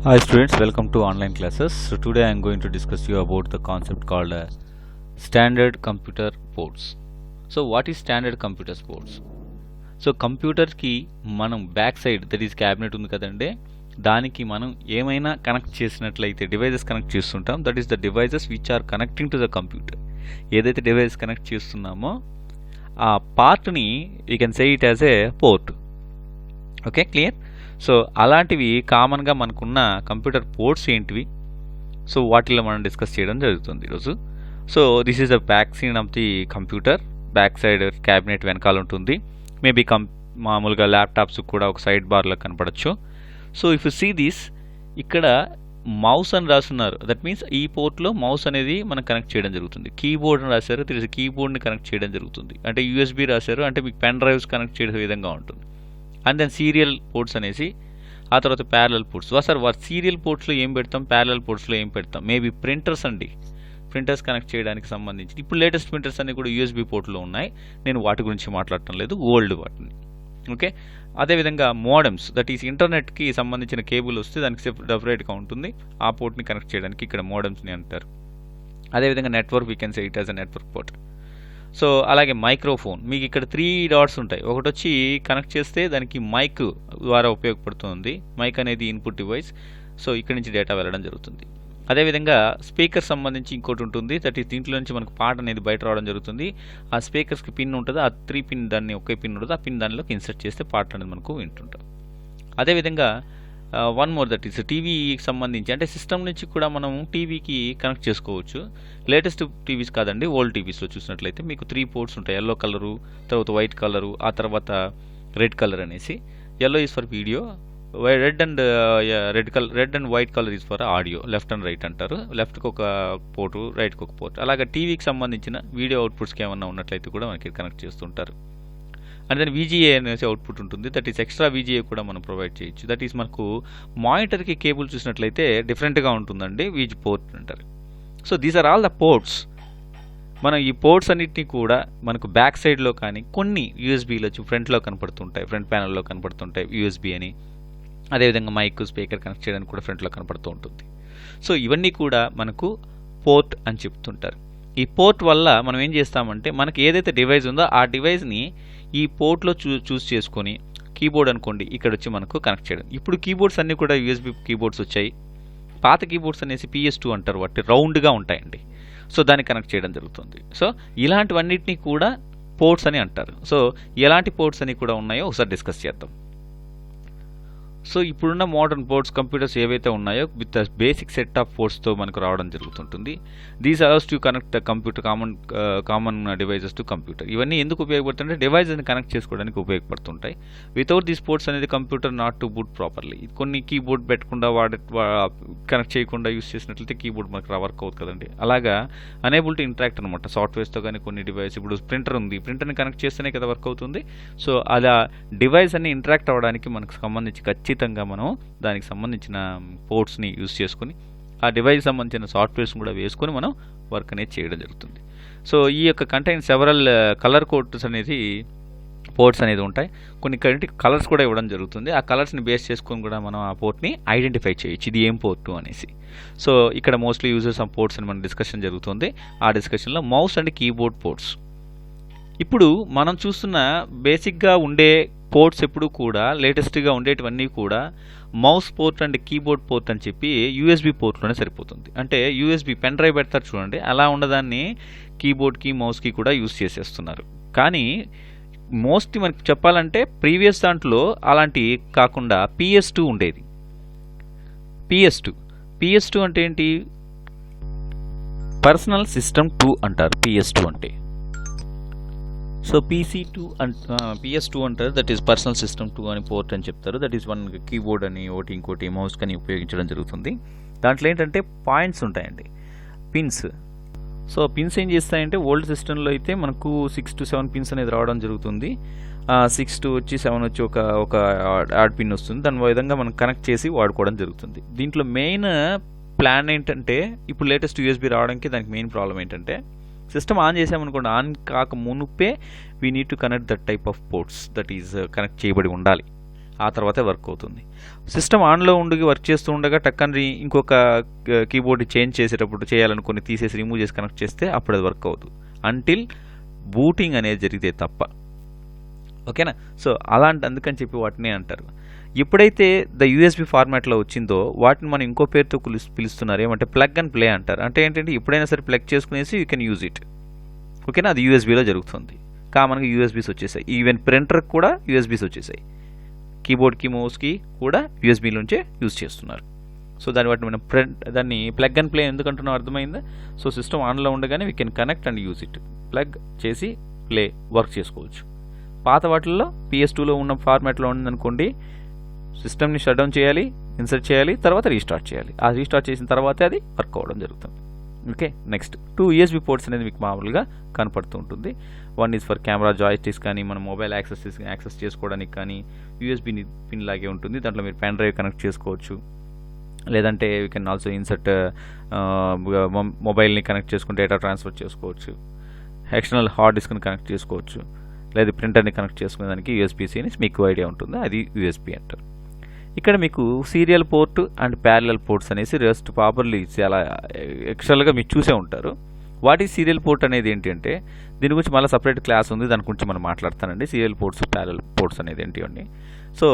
Hi students, welcome to online classes. So today I am going to discuss you about the concept called standard computer ports. So what is standard computer ports? So కంప్యూటర్కి మనం back side that is cabinet ఉంది కదండి, దానికి మనం ఏమైనా connect చేసినట్లయితే devices connect చేస్తుంటాం. That is the devices which are connecting to the computer. ఏదైతే డివైస్ కనెక్ట్ చేస్తున్నామో ఆ పార్ట్ని you can say it as a port. Okay, clear? So అలాంటివి కామన్గా మనకున్న కంప్యూటర్ పోర్ట్స్ ఏంటివి, సో వాటిలో మనం డిస్కస్ చేయడం జరుగుతుంది ఈరోజు. So this is the back scene of the computer. Back side cabinet వెనకాల ఉంటుంది. మేబీ మామూలుగా ల్యాప్టాప్స్ కూడా ఒక సైడ్ బార్లో కనపడచ్చు. So if you see this, ఇక్కడ మౌస్ అని రాస్తున్నారు. దట్ మీన్స్ ఈ పోర్ట్లో మౌస్ అనేది మనం కనెక్ట్ చేయడం జరుగుతుంది. కీబోర్డ్ అని రాశారు, తెలిసి కీబోర్డ్ని కనెక్ట్ చేయడం జరుగుతుంది. అంటే యూఎస్బీ రాశారు, అంటే మీకు పెన్ డ్రైవ్స్ కనెక్ట్ చేయడం విధంగా ఉంటుంది. అండ్ దెన్ సీరియల్ పోర్ట్స్ అనేసి, ఆ తర్వాత ప్యారలల్ పోర్ట్స్. సార్ సీరియల్ పోర్ట్స్లో ఏం పెడతాం, ప్యారలల్ పోర్ట్స్లో ఏం పెడతాం? మేబీ ప్రింటర్స్ అండి, ప్రింటర్స్ కనెక్ట్ చేయడానికి సంబంధించి. ఇప్పుడు లేటెస్ట్ ప్రింటర్స్ అన్ని కూడా యూఎస్బీ పోర్ట్లో ఉన్నాయి, నేను వాటి గురించి మాట్లాడటం లేదు, ఓల్డ్ వాటిని. ఓకే, అదేవిధంగా మోడమ్స్, దట్ ఈస్ ఇంటర్నెట్కి సంబంధించిన కేబుల్ వస్తే దానికి సెపరేట్గా ఉంటుంది, ఆ పోర్ట్ని కనెక్ట్ చేయడానికి ఇక్కడ మోడమ్స్ని అంటారు. అదేవిధంగా network, we can say it as a network port. So అలాగే మైక్రోఫోన్, మీకు ఇక్కడ 3 డాట్స్ ఉంటాయి. ఒకటి వచ్చి కనెక్ట్ చేస్తే దానికి మైక్ ద్వారా ఉపయోగపడుతుంది. మైక్ అనేది ఇన్పుట్ డివైస్, సో ఇక్కడ నుంచి డేటా వెళ్ళడం జరుగుతుంది. అదేవిధంగా స్పీకర్ సంబంధించి ఇంకోటి ఉంటుంది, దట్ ఈస్ దీంట్లో నుంచి మనకు పాట అనేది బయట రావడం జరుగుతుంది. ఆ స్పీకర్స్కి పిన్ ఉంటుంది, ఆ 3 పిన్ దాన్ని ఒకే పిన్ ఉంటుంది, ఆ పిన్ దానిలోకి ఇన్సర్ట్ చేస్తే పాట అనేది మనకు వింటుంటాం. అదేవిధంగా వన్ మోర్, దట్ ఈస్ టీవీకి సంబంధించి, అంటే సిస్టమ్ నుంచి కూడా మనం టీవీకి కనెక్ట్ చేసుకోవచ్చు. లేటెస్ట్ టీవీస్ కాదండి, ఓల్డ్ టీవీస్లో చూసినట్లయితే మీకు 3 పోర్ట్స్ ఉంటాయి. ఎల్లో కలరు, తర్వాత వైట్ కలరు, ఆ తర్వాత రెడ్ కలర్ అనేసి. Yellow is for video, red and white colour is for audio. Left and right అంటారు. లెఫ్ట్కి ఒక పోర్టు, రైట్కి ఒక పోర్ట్. అలాగే టీవీకి సంబంధించిన వీడియో అవుట్పుట్స్కి ఏమన్నా ఉన్నట్లయితే కూడా మనకి కనెక్ట్ చేస్తుంటారు. అండ్ దెన్ VGA అనేసి అవుట్పుట్ ఉంటుంది, దట్ ఈస్ ఎక్స్ట్రా VGA కూడా మనం ప్రొవైడ్ చేయొచ్చు. దట్ ఈస్ మనకు మానిటర్కి కేబుల్ చూసినట్లయితే డిఫరెంట్గా ఉంటుందండి, వీజ్ పోర్ట్ అంటారు. So these are all the ports. మనం ఈ పోర్ట్స్ అన్నిటినీ కూడా మనకు బ్యాక్ సైడ్లో కానీ కొన్ని యూఎస్బీలో ఫ్రంట్లో కనపడుతుంటాయి, ఫ్రంట్ ప్యానల్లో కనపడుతుంటాయి యూఎస్బీ అని. అదేవిధంగా మైక్, స్పీకర్ కనెక్ట్ చేయడానికి కూడా ఫ్రంట్లో కనపడుతూ ఉంటుంది. సో ఇవన్నీ కూడా మనకు పోర్ట్ అని చెప్తుంటారు. ఈ పోర్ట్ వల్ల మనం ఏం చేస్తామంటే, మనకి ఏదైతే డివైస్ ఉందో ఆ డివైస్ని ఈ పోర్ట్లో చూస్ చేసుకొని, కీబోర్డ్ అనుకోండి, ఇక్కడ వచ్చి మనకు కనెక్ట్ చేయడం. ఇప్పుడు కీబోర్డ్స్ అన్నీ కూడా యూఎస్బీ కీబోర్డ్స్ వచ్చాయి. పాత కీబోర్డ్స్ అనేసి PS2 అంటారు, వాటి రౌండ్గా ఉంటాయండి. సో దాన్ని కనెక్ట్ చేయడం జరుగుతుంది. సో ఇలాంటివన్నిటినీ కూడా పోర్ట్స్ అని అంటారు. సో ఎలాంటి పోర్ట్స్ అని కూడా ఉన్నాయో ఒకసారి డిస్కస్ చేద్దాం. సో ఇప్పుడున్న మోడర్న్ పోర్ట్స్ కంప్యూటర్స్ ఏవైతే ఉన్నాయో with the basic set of పోర్ట్స్తో మనకు రావడం జరుగుతుంటుంది. These allows to connect the computer common devices to computer. ఇవన్నీ ఎందుకు ఉపయోగపడుతుంటే డివైజెస్ని కనెక్ట్ చేసుకోవడానికి ఉపయోగపడుతుంటాయి. వితౌట్ దీస్ పోర్ట్స్ అనేది computer not to boot properly. కొన్ని కీబోర్డ్ పెట్టకుండా కనెక్ట్ చేయకుండా యూస్ చేసినట్లయితే కీబోర్డ్ మనకు వర్క్ అవుతుంది కదండి. అలాగా అనేబుల్ టు ఇంటరాక్ట్ అనమాట సాఫ్ట్వేర్స్తో. కానీ కొన్ని డివైస్, ఇప్పుడు ప్రింటర్ ఉంది, ప్రింటర్ని కనెక్ట్ చేస్తేనే కదా వర్క్ అవుతుంది. సో అలా డివైస్ అన్ని ఇంటరాక్ట్ అవ్వడానికి మనకు సంబంధించి ఖచ్చితంగా మనం దానికి సంబంధించిన పోర్ట్స్ని యూస్ చేసుకుని, ఆ డివైస్ సంబంధించిన సాఫ్ట్వేర్స్ కూడా వేసుకొని మనం వర్క్ అనేది చేయడం జరుగుతుంది. సో ఈ యొక్క కంటైన్ సెవరల్ కలర్ కోడ్స్ అనేది పోర్ట్స్ అనేది ఉంటాయి. కొన్ని కలర్స్ కూడా ఇవ్వడం జరుగుతుంది. ఆ కలర్స్ని బేస్ చేసుకొని కూడా మనం ఆ పోర్ట్ని ఐడెంటిఫై చేయొచ్చు, ఇది ఏం పోర్టు అనేసి. సో ఇక్కడ మోస్ట్లీ యూజర్స్ ఆఫ్ పోర్ట్స్ అని మన డిస్కషన్ జరుగుతుంది. ఆ డిస్కషన్లో మౌస్ అండ్ కీబోర్డ్ పోర్ట్స్. ఇప్పుడు మనం చూస్తున్న బేసిక్గా ఉండే పోర్ట్స్ ఎప్పుడు కూడా లేటెస్ట్గా ఉండేటివన్నీ కూడా mouse port and keyboard port అని చెప్పి యూఎస్బీ పోర్ట్లోనే సరిపోతుంది. అంటే యూఎస్బీ పెన్ డ్రైవ్ పెడతారు చూడండి, అలా ఉన్నదాన్ని కీబోర్డ్కి, మౌస్కి కూడా యూస్ చేసేస్తున్నారు. కానీ మోస్ట్లీ మనకి చెప్పాలంటే ప్రీవియస్ దాంట్లో అలాంటి కాకుండా PS2 ఉండేది. PS2 అంటే ఏంటి? పర్సనల్ సిస్టమ్ 2 అంటారు PS2 అంటే. సో PS2 అంటారు, దట్ ఈస్ పర్సనల్ సిస్టమ్ 2 అని పోర్ట్ అని చెప్తారు. దట్ ఈస్ వన్ కీబోర్డ్ అని, ఇంకోటి మౌస్ అని ఉపయోగించడం జరుగుతుంది. దాంట్లో ఏంటంటే పాయింట్స్ ఉంటాయండి, పిన్స్. సో పిన్స్ ఏం చేస్తాయంటే, ఓల్డ్ సిస్టంలో అయితే మనకు 6 to 7 పిన్స్ అనేది రావడం జరుగుతుంది. 6 to 7 వచ్చి ఒక యాడ్ పిన్ వస్తుంది. దాని విధంగా మనం కనెక్ట్ చేసి వాడుకోవడం జరుగుతుంది. దీంట్లో మెయిన్ ప్లాన్ ఏంటంటే, ఇప్పుడు లేటెస్ట్ USB రావడానికి దానికి మెయిన్ ప్రాబ్లం ఏంటంటే, సిస్టమ్ ఆన్ చేసామనుకోండి, ఆన్ కాక మునుపే we need to connect that type of ports, that is connect చేయబడి ఉండాలి. ఆ తర్వాతే వర్క్ అవుతుంది. సిస్టమ్ ఆన్లో ఉండి వర్క్ చేస్తూ ఉండగా టక్కని ఇంకొక కీబోర్డ్ చేంజ్ చేసేటప్పుడు చేయాలనుకుని తీసేసి రిమూవ్ చేసి కనెక్ట్ చేస్తే అప్పుడు అది వర్క్ అవుతుంది అంటిల్ బూటింగ్ అనేది జరిగితే తప్ప. ఓకేనా? సో అందుకని చెప్పి వాటిని అంటారు. ఎప్పుడైతే ద యూఎస్బి ఫార్మాట్లో వచ్చిందో వాటిని మనం ఇంకో పేరుతో పిలుస్తున్నారు, ఏమంటే ప్లగ్ అండ్ ప్లే అంటారు. అంటే ఏంటంటే ఎప్పుడైనా సరే ప్లగ్ చేసుకునేసి యూ కెన్ యూజ్ ఇట్. ఓకేనా? అది యూఎస్బీలో జరుగుతుంది. కామన్గా యూఎస్బీస్ వచ్చేసాయి, ఈవెన్ ప్రింటర్కి కూడా యూఎస్బీస్ వచ్చేసాయి, కీబోర్డ్కి మౌస్కి కూడా యూఎస్బీలోంచే యూజ్ చేస్తున్నారు. సో వాటిని మనం దాన్ని ప్లగ్ అండ్ ప్లే ఎందుకు అంటున్నాం అర్థమైందా? సో సిస్టమ్ ఆన్లో ఉండగానే we can connect and use it, plug చేసి ప్లే వర్క్ చేసుకోవచ్చు. పాత వాటిల్లో PS2లో ఉన్న ఫార్మాట్లో ఉందనుకోండి, సిస్టమ్ని షట్ డౌన్ చేయాలి, ఇన్సర్ట్ చేయాలి, తర్వాత రీస్టార్ట్ చేయాలి. ఆ రీస్టార్ట్ చేసిన తర్వాతే అది వర్క్ అవ్వడం జరుగుతుంది. ఓకే, నెక్స్ట్ 2 USB పోర్ట్స్ అనేది మీకు మామూలుగా కనపడుతూ ఉంటుంది. One is for camera joysticks కానీ మన మొబైల్ యాక్సెస్ చేసుకోవడానికి కానీ USB పిన్ లాగే ఉంటుంది. దాంట్లో మీరు పెన్ డ్రైవ్ కనెక్ట్ చేసుకోవచ్చు, లేదంటే యూ కెన్ ఆల్సో ఇన్సర్ట్ మొబైల్ని కనెక్ట్ చేసుకుని డేటా ట్రాన్స్ఫర్ చేసుకోవచ్చు, ఎక్స్టర్నల్ హార్డ్ డిస్క్ని కనెక్ట్ చేసుకోవచ్చు, లేదా ప్రింటర్ని కనెక్ట్ చేసుకునే దానికి USB-C అని మీకు ఐడియా ఉంటుంది, అది USB అంటారు. ఇక్కడ మీకు serial port and parallel ports అనేసి రెస్ట్ ప్రాపర్లీ చాలా ఎక్స్ట్రల్గా మీరు చూసే ఉంటారు. వాట్ ఈజ్ సీరియల్ పోర్ట్ అనేది ఏంటి అంటే దీని గురించి మళ్ళీ సపరేట్ క్లాస్ ఉంది, దాని గురించి మనం మాట్లాడతానండి. సీరియల్ పోర్ట్స్ ప్యారలల్ పోర్ట్స్ అనేది ఏంటి అండి. సో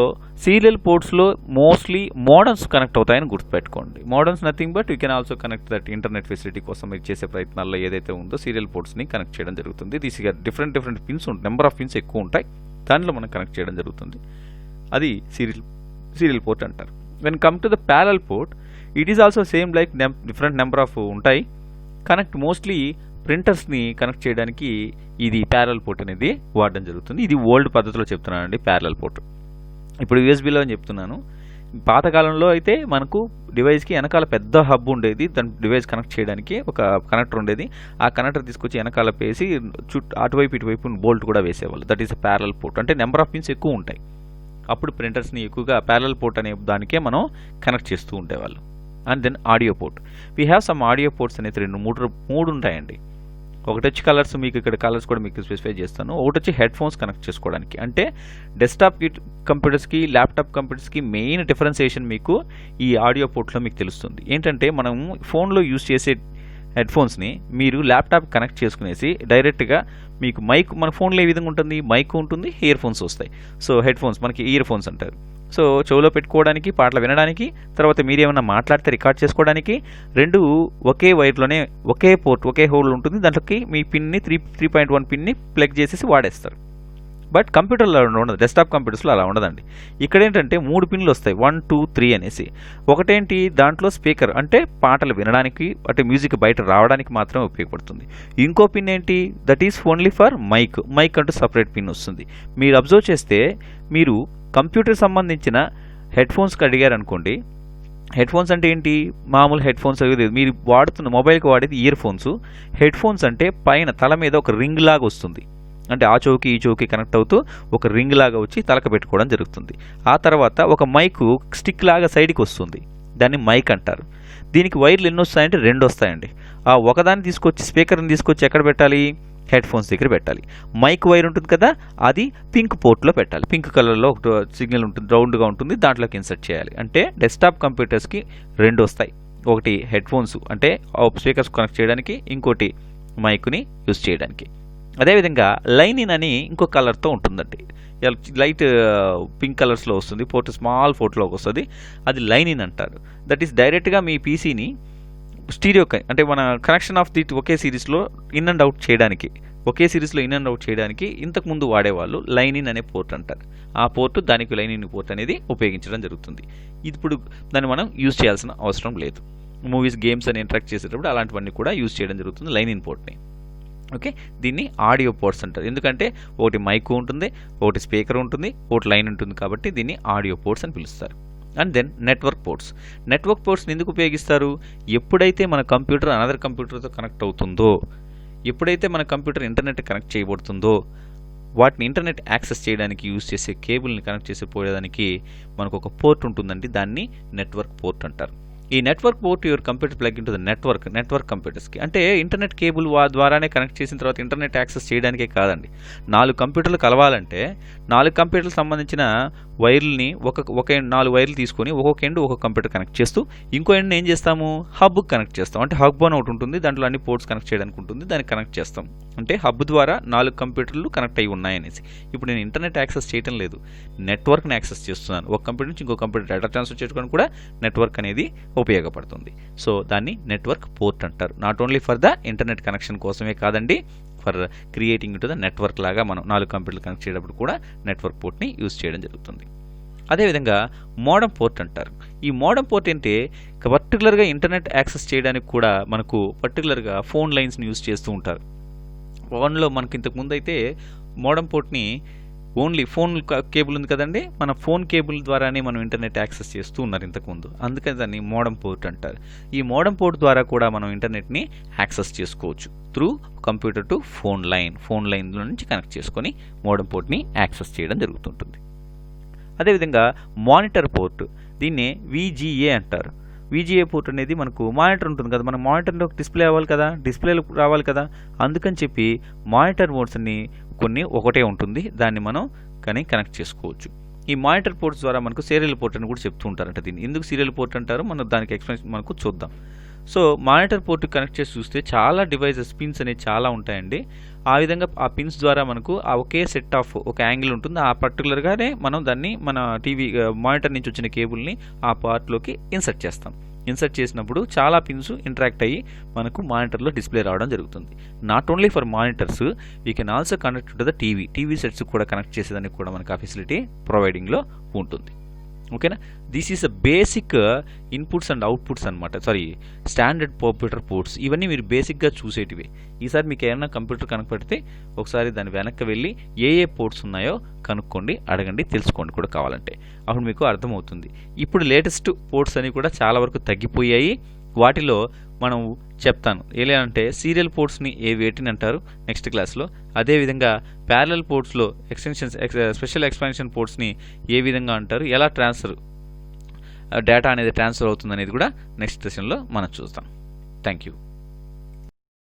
సీరియల్ పోర్ట్స్లో మోస్ట్లీ మోడమ్స్ కనెక్ట్ అవుతాయని గుర్తుపెట్టుకోండి. Modems nothing but you can also connect that internet facility కోసం మీరు చేసే ప్రయత్నాల్లో ఏదైతే ఉందో సీరియల్ పోర్ట్స్ని కనెక్ట్ చేయడం జరుగుతుంది. దీనిగా డిఫరెంట్ పిన్స్ ఉంటాయి, నెంబర్ ఆఫ్ పిన్స్ ఎక్కువ ఉంటాయి, దాంట్లో మనం కనెక్ట్ చేయడం జరుగుతుంది. అది సీరియల్ పోర్ట్ అంటారు. When come to the parallel port, it is also same like different number of ఉంటాయి. కనెక్ట్ మోస్ట్లీ ప్రింటర్స్ని కనెక్ట్ చేయడానికి ఇది ప్యారలల్ పోర్ట్ అనేది వాడడం జరుగుతుంది. ఇది ఓల్డ్ పద్ధతిలో చెప్తున్నానండి ప్యారలల్ పోర్ట్. ఇప్పుడు యూఎస్బీలో అని చెప్తున్నాను. పాతకాలంలో అయితే మనకు డివైస్కి వెనకాల పెద్ద హబ్ ఉండేది, దాని డివైస్ కనెక్ట్ చేయడానికి ఒక కనెక్టర్ ఉండేది. ఆ కనెక్టర్ తీసుకొచ్చి వెనకాల వేసి అటువైపు ఇటువైపు బోల్ట్ కూడా వేసేవాళ్ళు. That is a parallel port. అంటే నెంబర్ ఆఫ్ పిన్స్ ఎక్కువ ఉంటాయి. అప్పుడు ప్రింటర్స్ని ఎక్కువగా ప్యారలల్ పోర్ట్ అనే దానికే మనం కనెక్ట్ చేస్తూ ఉండేవాళ్ళు. And then audio port. We have some audio ports అనేది మూడు ఉంటాయండి. ఒకటి వచ్చి కలర్స్, మీకు ఇక్కడ కలర్స్ కూడా మీకు స్పెసిఫై చేస్తాను. ఒకటి వచ్చి హెడ్ ఫోన్స్ కనెక్ట్ చేసుకోవడానికి. అంటే డెస్క్టాప్ కంప్యూటర్స్కి ల్యాప్టాప్ కంప్యూటర్స్కి మెయిన్ డిఫరెన్సియేషన్ మీకు ఈ ఆడియో పోర్ట్లో మీకు తెలుస్తుంది. ఏంటంటే మనం ఫోన్లో యూజ్ చేసే హెడ్ ఫోన్స్ని మీరు ల్యాప్టాప్ కనెక్ట్ చేసుకునేసి డైరెక్ట్గా మీకు మైక్, మన ఫోన్లో ఏ విధంగా ఉంటుంది, మైక్ ఉంటుంది, ఇయర్ ఫోన్స్ వస్తాయి. సో హెడ్ ఫోన్స్ మనకి ఇయర్ ఫోన్స్ అంటారు. సో చెవులో పెట్టుకోవడానికి, పాటలు వినడానికి, తర్వాత మీరు ఏమైనా మాట్లాడితే రికార్డ్ చేసుకోవడానికి, రెండు ఒకే వైర్లోనే ఒకే పోర్ట్, ఒకే హోల్ ఉంటుంది. దాంట్లోకి మీ పిన్ని 3.1 పిన్ని ప్లగ్ చేసేసి వాడేస్తారు. బట్ కంప్యూటర్లో ఉండదు, డెస్క్టాప్ కంప్యూటర్స్లో అలా ఉండదండి. ఇక్కడ ఏంటంటే 3 పిన్లు వస్తాయి, 1, 2, 3 అనేసి. ఒకటేంటి, దాంట్లో స్పీకర్, అంటే పాటలు వినడానికి, అంటే మ్యూజిక్ బయట రావడానికి మాత్రమే ఉపయోగపడుతుంది. ఇంకో పిన్ ఏంటి, that is only for mic అంటూ సపరేట్ పిన్ వస్తుంది. మీరు అబ్జర్వ్ చేస్తే మీరు కంప్యూటర్ సంబంధించిన హెడ్ ఫోన్స్కి అడిగారు అనుకోండి. హెడ్ ఫోన్స్ అంటే ఏంటి, మామూలు హెడ్ ఫోన్స్ మీరు వాడుతున్న మొబైల్కి వాడేది ఇయర్ ఫోన్స్. హెడ్ ఫోన్స్ అంటే పైన తల మీద ఒక రింగ్ లాగా వస్తుంది. అంటే ఆ చౌకి ఈ చౌకి కనెక్ట్ అవుతూ ఒక రింగ్ లాగా వచ్చి తలక పెట్టుకోవడం జరుగుతుంది. ఆ తర్వాత ఒక మైక్ స్టిక్ లాగా సైడ్కి వస్తుంది, దాన్ని మైక్ అంటారు. దీనికి వైర్లు ఎన్ని వస్తాయంటే 2 వస్తాయండి. ఆ ఒకదాన్ని తీసుకొచ్చి స్పీకర్ని తీసుకొచ్చి ఎక్కడ పెట్టాలి, హెడ్ ఫోన్స్ దగ్గర పెట్టాలి. మైక్ వైర్ ఉంటుంది కదా, అది పింక్ పోర్ట్లో పెట్టాలి. పింక్ కలర్లో ఒక సిగ్నల్ ఉంటుంది, రౌండ్గా ఉంటుంది, దాంట్లోకి ఇన్సర్ట్ చేయాలి. అంటే డెస్క్టాప్ కంప్యూటర్స్కి 2 వస్తాయి. ఒకటి హెడ్ ఫోన్స్ అంటే స్పీకర్స్ కనెక్ట్ చేయడానికి, ఇంకోటి మైక్ని యూజ్ చేయడానికి. అదేవిధంగా లైన్ ఇన్ అని ఇంకో కలర్తో ఉంటుందండి. లైట్ పింక్ కలర్స్లో వస్తుంది, పోర్ట్ స్మాల్ పోర్ట్లోకి వస్తుంది, అది లైన్ ఇన్ అంటారు. దట్ ఈస్ డైరెక్ట్గా మీ పీసీని స్టీరియో, అంటే మన కనెక్షన్ ఆఫ్ ది ఒకే సిరీస్లో ఇన్ అండ్ అవుట్ చేయడానికి, ఇంతకుముందు వాడేవాళ్ళు లైన్ ఇన్ అనే పోర్ట్ అంటారు. ఆ పోర్టు, దానికి లైన్ ఇన్ పోర్ట్ అనేది ఉపయోగించడం జరుగుతుంది. ఇప్పుడు దాన్ని మనం యూజ్ చేయాల్సిన అవసరం లేదు. మూవీస్, గేమ్స్ అని ఇంటరాక్ట్ చేసేటప్పుడు అలాంటివన్నీ కూడా యూజ్ చేయడం జరుగుతుంది లైన్ ఇన్ పోర్ట్ని. ఓకే, దీన్ని ఆడియో పోర్ట్స్ అంటారు. ఎందుకంటే ఒకటి మైక్ ఉంటుంది, ఒకటి స్పీకర్ ఉంటుంది, ఒకటి లైన్ ఉంటుంది, కాబట్టి దీన్ని ఆడియో పోర్ట్స్ అని పిలుస్తారు. అండ్ దెన్ నెట్వర్క్ పోర్ట్స్ని ఎందుకు ఉపయోగిస్తారు, ఎప్పుడైతే మన కంప్యూటర్ అనదర్ కంప్యూటర్తో కనెక్ట్ అవుతుందో, ఎప్పుడైతే మన కంప్యూటర్ ఇంటర్నెట్ కనెక్ట్ చేయబడుతుందో, వాటిని ఇంటర్నెట్ యాక్సెస్ చేయడానికి యూజ్ చేసే కేబుల్ని కనెక్ట్ చేసి పోయేదానికి మనకు ఒక పోర్ట్ ఉంటుందండి, దాన్ని నెట్వర్క్ పోర్ట్ అంటారు. ఈ network port your computer plug into the network కంప్యూటర్స్కి. అంటే ఇంటర్నెట్ కేబుల్ ద్వారానే కనెక్ట్ చేసిన తర్వాత ఇంటర్నెట్ యాక్సెస్ చేయడానికే కాదండి. 4 కంప్యూటర్లు కలవాలంటే 4 కంప్యూటర్లకు సంబంధించిన వైర్లని ఒక 4 వైర్లు తీసుకొని ఒక్కొక్క ఎండ్ ఒక్కొక్క కంప్యూటర్ కనెక్ట్ చేస్తూ ఇంకో ఎండ్ ఏం చేస్తాము, హబ్ కనెక్ట్ చేస్తాం. అంటే హబ్ అని ఒకటి ఉంటుంది, దాంట్లో అన్ని పోర్ట్స్ కనెక్ట్ చేయడానికి ఉంటుంది, దాన్ని కనెక్ట్ చేస్తాం. అంటే హబ్ ద్వారా 4 కంప్యూటర్లు కనెక్ట్ అయి ఉన్నాయనేసి. ఇప్పుడు నేను ఇంటర్నెట్ యాక్సెస్ చేయటం లేదు, నెట్వర్క్ని యాక్సెస్ చేస్తున్నాను. ఒక కంప్యూటర్ నుంచి ఇంకో కంప్యూటర్ డేటా ట్రాన్స్ఫర్ చేసుకోవడానికి కూడా నెట్వర్క్ అనేది ఉపయోగపడుతుంది. సో దాన్ని నెట్వర్క్ పోర్ట్ అంటారు. Not only for the internet connection కోసమే కాదండి, for creating to the network లాగా మనం 4 కంప్యూటర్లు కనెక్ట్ చేయడం కూడా నెట్వర్క్ పోర్ట్ని యూజ్ చేయడం జరుగుతుంది. అదేవిధంగా మోడమ్ పోర్ట్ అంటారు. ఈ మోడమ్ పోర్ట్ అంటే పర్టికులర్గా ఇంటర్నెట్ యాక్సెస్ చేయడానికి కూడా మనకు పర్టికులర్గా ఫోన్ లైన్స్ని యూజ్ చేస్తూ ఉంటారు. ఫోన్లో మనకి ఇంతకుముందు అయితే మోడమ్ పోర్ట్ని ఓన్లీ ఫోన్ కేబుల్ ఉంది కదండి, మన ఫోన్ కేబుల్ ద్వారానే మనం ఇంటర్నెట్ యాక్సెస్ చేస్తూ ఉన్నారు ఇంతకుముందు. అందుకని దాన్ని మోడమ్ పోర్ట్ అంటారు. ఈ మోడమ్ పోర్ట్ ద్వారా కూడా మనం ఇంటర్నెట్ని యాక్సెస్ చేసుకోవచ్చు త్రూ కంప్యూటర్ టు ఫోన్ లైన్లో నుంచి కనెక్ట్ చేసుకొని మోడమ్ పోర్ట్ని యాక్సెస్ చేయడం జరుగుతుంటుంది. అదేవిధంగా మానిటర్ పోర్ట్, దీన్నే VGA అంటారు. VGA పోర్ట్ అనేది మనకు మానిటర్ ఉంటుంది కదా, మన మానిటర్లో డిస్ప్లే అవ్వాలి కదా, డిస్ప్లేలు రావాలి కదా, అందుకని చెప్పి మానిటర్ మోడ్స్ అన్ని కొన్ని ఒకటే ఉంటుంది, దాన్ని మనం కనెక్ట్ చేసుకోవచ్చు. ఈ మానిటర్ పోర్ట్స్ ద్వారా మనకు సీరియల్ పోర్ట్ అని కూడా చెప్తూ ఉంటారంట. దీన్ని ఎందుకు సీరియల్ పోర్ట్ అంటారో మనం దానికి ఎక్స్ప్లెనేషన్ మనకు చూద్దాం. సో మానిటర్ పోర్ట్ కనెక్ట్ చేసి చూస్తే చాలా డివైజెస్ పిన్స్ అనేవి చాలా ఉంటాయండి. ఆ విధంగా ఆ పిన్స్ ద్వారా మనకు ఆ ఒకే సెట్ ఆఫ్ ఒక యాంగిల్ ఉంటుంది, ఆ పర్టికులర్గానే మనం దాన్ని మన టీవీ మానిటర్ నుంచి వచ్చిన కేబుల్ని ఆ పార్ట్లోకి ఇన్సర్ట్ చేస్తాం. ఇన్సర్ట్ చేసినప్పుడు చాలా పిన్స్ ఇంటరాక్ట్ అయ్యి మనకు మానిటర్లో డిస్ప్లే రావడం జరుగుతుంది. Not only for monitors, we can also connect to the TV sets కూడా కనెక్ట్ చేసేదానికి కూడా మనకు ఆ ఫెసిలిటీ ప్రొవైడింగ్లో ఉంటుంది. ఓకేనా, this is a basic inputs and outputs అనమాట. Standard computer ports. ఇవన్నీ మీరు బేసిక్గా చూసేటివి. ఈసారి మీకు ఏమైనా కంప్యూటర్ కనపడితే ఒకసారి దాని వెనక్కి వెళ్ళి ఏ పోర్ట్స్ ఉన్నాయో కనుక్కోండి, అడగండి, తెలుసుకోండి కూడా కావాలంటే. అప్పుడు మీకు అర్థమవుతుంది. ఇప్పుడు లేటెస్ట్ పోర్ట్స్ అని కూడా చాలా వరకు తగ్గిపోయాయి. వాటిలో మనం చెప్తాను ఎలా అంటే సీరియల్ పోర్ట్స్ని వేటిని అంటారు నెక్స్ట్ క్లాస్లో. అదేవిధంగా ప్యారలల్ పోర్ట్స్లో స్పెషల్ ఎక్స్పాన్షన్ పోర్ట్స్ని ఏ విధంగా అంటారు, ఎలా డేటా అనేది ట్రాన్స్ఫర్ అవుతుంది అనేది కూడా నెక్స్ట్ సెషన్లో మనం చూస్తాం. Thank you.